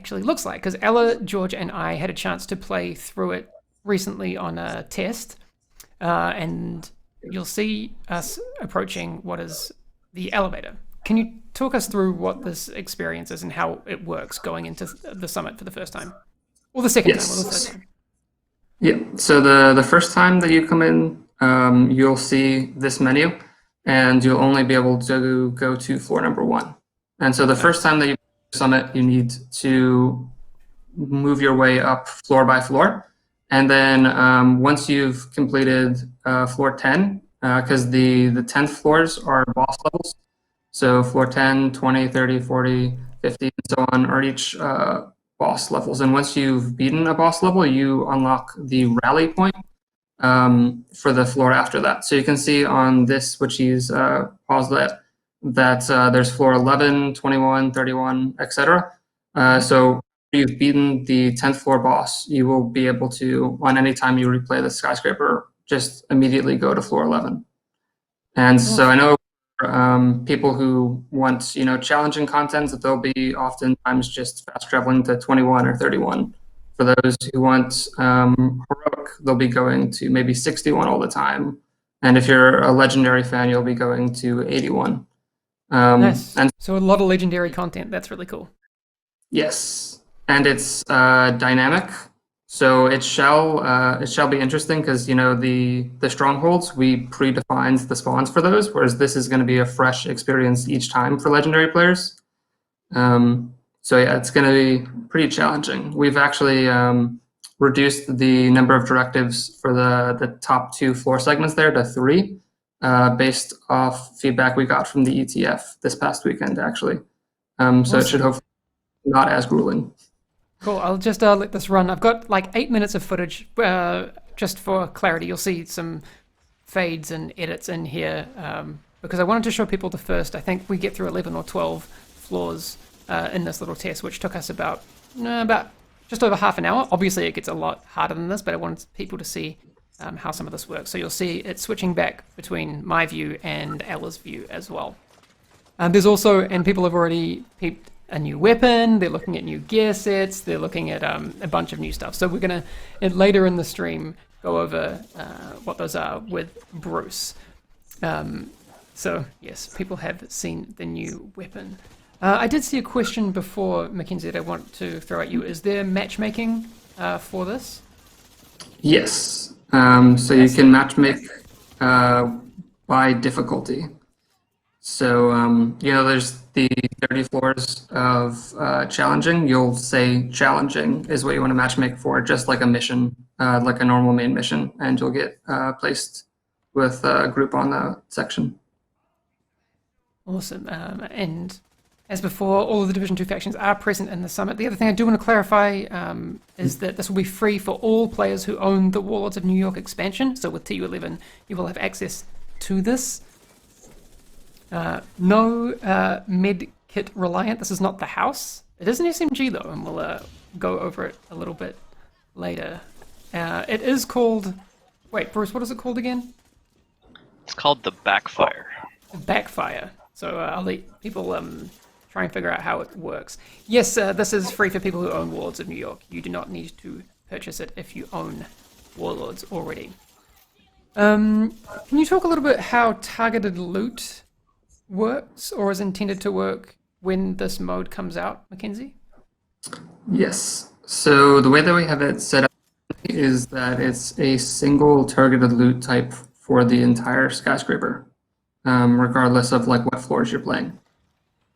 actually looks like, because Ella, George, and I had a chance to play through it recently on a test, and you'll see us approaching what is the elevator. Can you talk us through what this experience is and how it works going into the summit for the first time? Or the second time, or the third Yes. time? Yeah. So the first time that you come in, you'll see this menu, and you'll only be able to go to floor number 1. And so the first Nice. time that you summit, you need to move your way up floor by floor. And then once you've completed floor 10, because the 10th floors are boss levels. So floor 10, 20, 30, 40, 50, and so on are each boss levels. And once you've beaten a boss level, you unlock the rally point for the floor after that. So you can see on this, which is paused at, that there's floor 11, 21, 31, etc. So you've beaten the 10th floor boss, you will be able to, on any time you replay the skyscraper, just immediately go to floor 11. And so I know people who want, challenging content, that they'll be oftentimes just fast traveling to 21 or 31. For those who want heroic, they'll be going to maybe 61 all the time. And if you're a legendary fan, you'll be going to 81. Nice. And So a lot of legendary content. That's really cool. yes, and it's dynamic. So it shall be interesting because the strongholds, we predefined the spawns for those, whereas this is going to be a fresh experience each time for legendary players. So yeah, it's going to be pretty challenging. We've actually reduced the number of directives for the top 2 floor segments there to 3, based off feedback we got from the ETF this past weekend, actually. So it should hopefully not as grueling. Cool. I'll just let this run. I've got like 8 minutes of footage. Just for clarity, you'll see some fades and edits in here because I wanted to show people the first. I think we get through 11 or 12 floors in this little test, which took us about just over half an hour. Obviously, it gets a lot harder than this, but I wanted people to see how some of this works. So you'll see it switching back between my view and Ella's view as well. There's also, and people have already peeped, a new weapon, they're looking at new gear sets, they're looking at a bunch of new stuff. So we're going to, later in the stream, go over what those are with Bruce. So yes, people have seen the new weapon. I did see a question before, Mackenzie, that I want to throw at you. Is there matchmaking for this? Yes. So you can matchmake by difficulty. So, there's the 30 floors of challenging. You'll say challenging is what you want to matchmake for, just like a mission, like a normal main mission, and you'll get placed with a group on the section. Awesome. And as before, all of the Division 2 factions are present in the summit. The other thing I do want to clarify is that this will be free for all players who own the Warlords of New York expansion. So with TU11, you will have access to this. No med kit reliant. This is not the house. It is an SMG though, and we'll go over it a little bit later. It is called... Wait, Bruce, what is it called again? It's called the Backfire. Backfire. So I'll let people try and figure out how it works. Yes, this is free for people who own Warlords of New York. You do not need to purchase it if you own Warlords already. Can you talk a little bit how targeted loot works or is intended to work when this mode comes out, Mackenzie? Yes. So the way that we have it set up is that it's a single targeted loot type for the entire skyscraper, regardless of like what floors you're playing.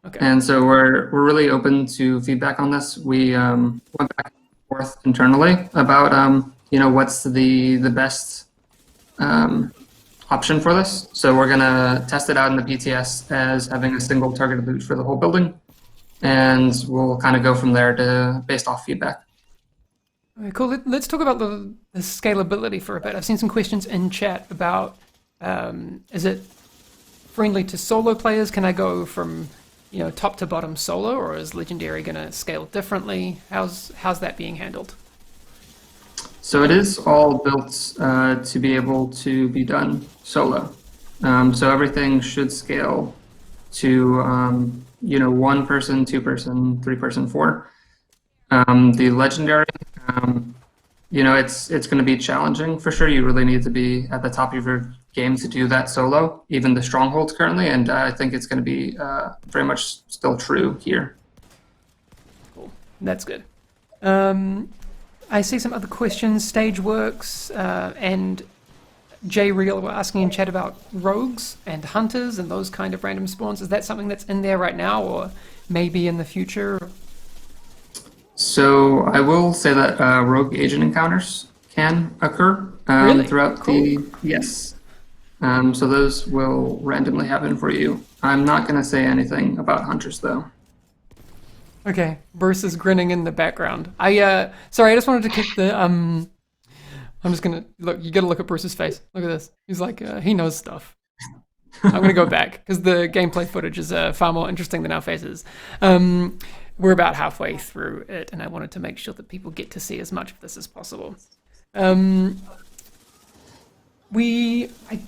Okay. And so we're really open to feedback on this. We went back and forth internally about what's the best option for this. So we're gonna test it out in the PTS as having a single targeted loot for the whole building, and we'll kind of go from there based off feedback. Okay, cool. Let's talk about the scalability for a bit. I've seen some questions in chat about is it friendly to solo players? Can I go from top to bottom solo, or is Legendary gonna scale differently? How's that being handled? So it is all built to be able to be done solo. So everything should scale to 1 person, 2 person, 3 person, 4. The legendary, it's going to be challenging for sure. You really need to be at the top of your game to do that solo, even the strongholds currently, and I think it's going to be very much still true here. Cool. That's good. I see some other questions. Stage works and J Real were asking in chat about rogues and hunters and those kind of random spawns. Is that something that's in there right now, or maybe in the future? So I will say that rogue agent encounters can occur Really? throughout Cool. yes. So those will randomly happen for you. I'm not going to say anything about hunters though. Okay, Bruce is grinning in the background. Sorry, I just wanted to keep the I'm just gonna look. You gotta look at Bruce's face. Look at this. He's like, he knows stuff. I'm gonna go back because the gameplay footage is far more interesting than our faces. We're about halfway through it, and I wanted to make sure that people get to see as much of this as possible. I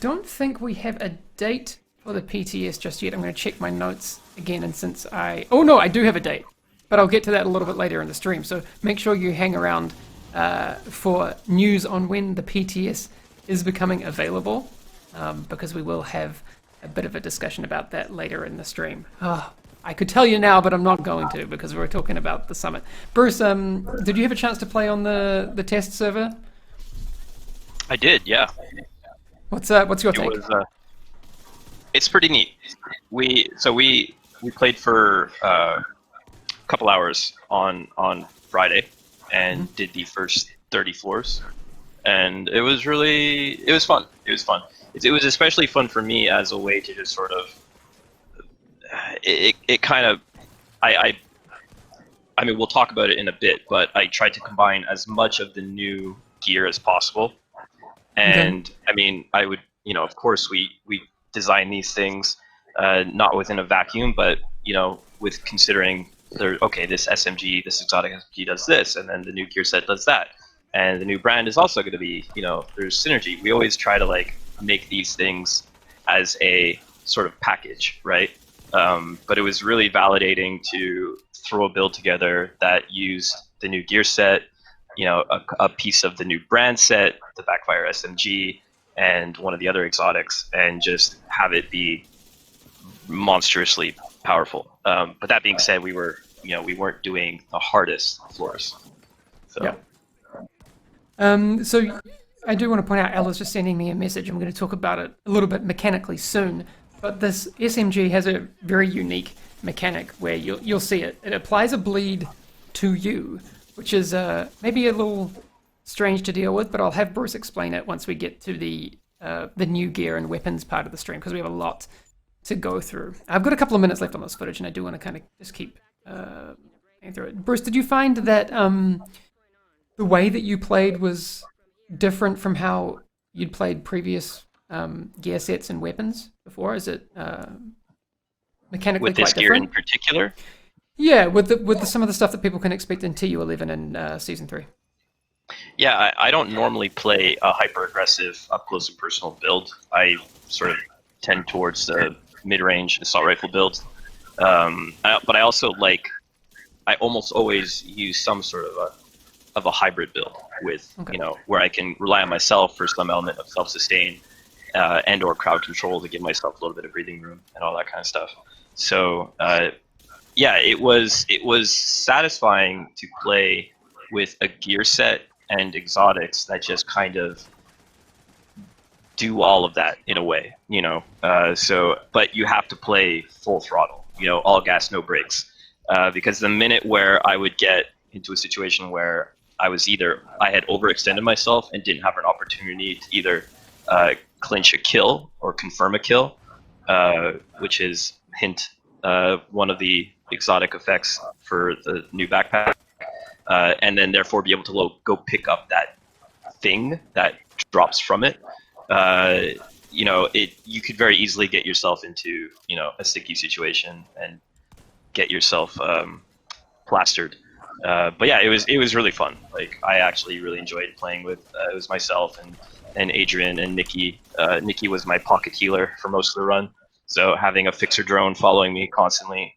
don't think we have a date for the PTS just yet. I'm gonna check my notes again, and since oh no, I do have a date, but I'll get to that a little bit later in the stream. So make sure you hang around for news on when the PTS is becoming available, because we will have a bit of a discussion about that later in the stream. I could tell you now, but I'm not going to because we're talking about the summit. Bruce, did you have a chance to play on the test server? I did, yeah. What's your take? It's pretty neat. We played for a couple hours on Friday and did the first 30 floors, and it was fun. It was especially fun for me as a way to just sort of I mean, we'll talk about it in a bit, but I tried to combine as much of the new gear as possible. And okay. I mean, I would, of course we design these things not within a vacuum, but with considering this SMG, this exotic SMG does this, and then the new gear set does that, and the new brand is also going to be, there's synergy. We always try to make these things as a sort of package, right? But it was really validating to throw a build together that used the new gear set, a piece of the new brand set, the Backfire SMG, and one of the other exotics, and just have it be monstrously powerful. But that being said, we weren't doing the hardest floors. So. Yeah. So I do want to point out, Ella's just sending me a message. I'm going to talk about it a little bit mechanically soon. But this SMG has a very unique mechanic where you'll see it. It applies a bleed to you, which is maybe a little strange to deal with, but I'll have Bruce explain it once we get to the new gear and weapons part of the stream, because we have a lot to go through. I've got a couple of minutes left on this footage, and I do want to kind of just keep going through it. Bruce, did you find that the way that you played was different from how you'd played previous gear sets and weapons before? Is it mechanically with this quite gear different? in particular? Yeah, with some of the stuff that people can expect in TU11 and Season 3. Yeah, I don't normally play a hyper-aggressive up-close and personal build. I sort of tend towards the mid-range assault rifle build. But I also I almost always use some sort of a hybrid build with, where I can rely on myself for some element of self-sustain and or crowd control to give myself a little bit of breathing room and all that kind of stuff. So yeah, it was satisfying to play with a gear set and exotics that just kind of do all of that in a way, but you have to play full throttle, all gas, no brakes, because the minute where I would get into a situation where I had overextended myself and didn't have an opportunity to either clinch a kill or confirm a kill, which is one of the exotic effects for the new backpack, and then therefore be able to go pick up that thing that drops from it. You could very easily get yourself into a sticky situation and get yourself plastered. But yeah, it was really fun. I actually really enjoyed playing with it was myself and Adrian and Nikki. Nikki was my pocket healer for most of the run, so having a fixer drone following me constantly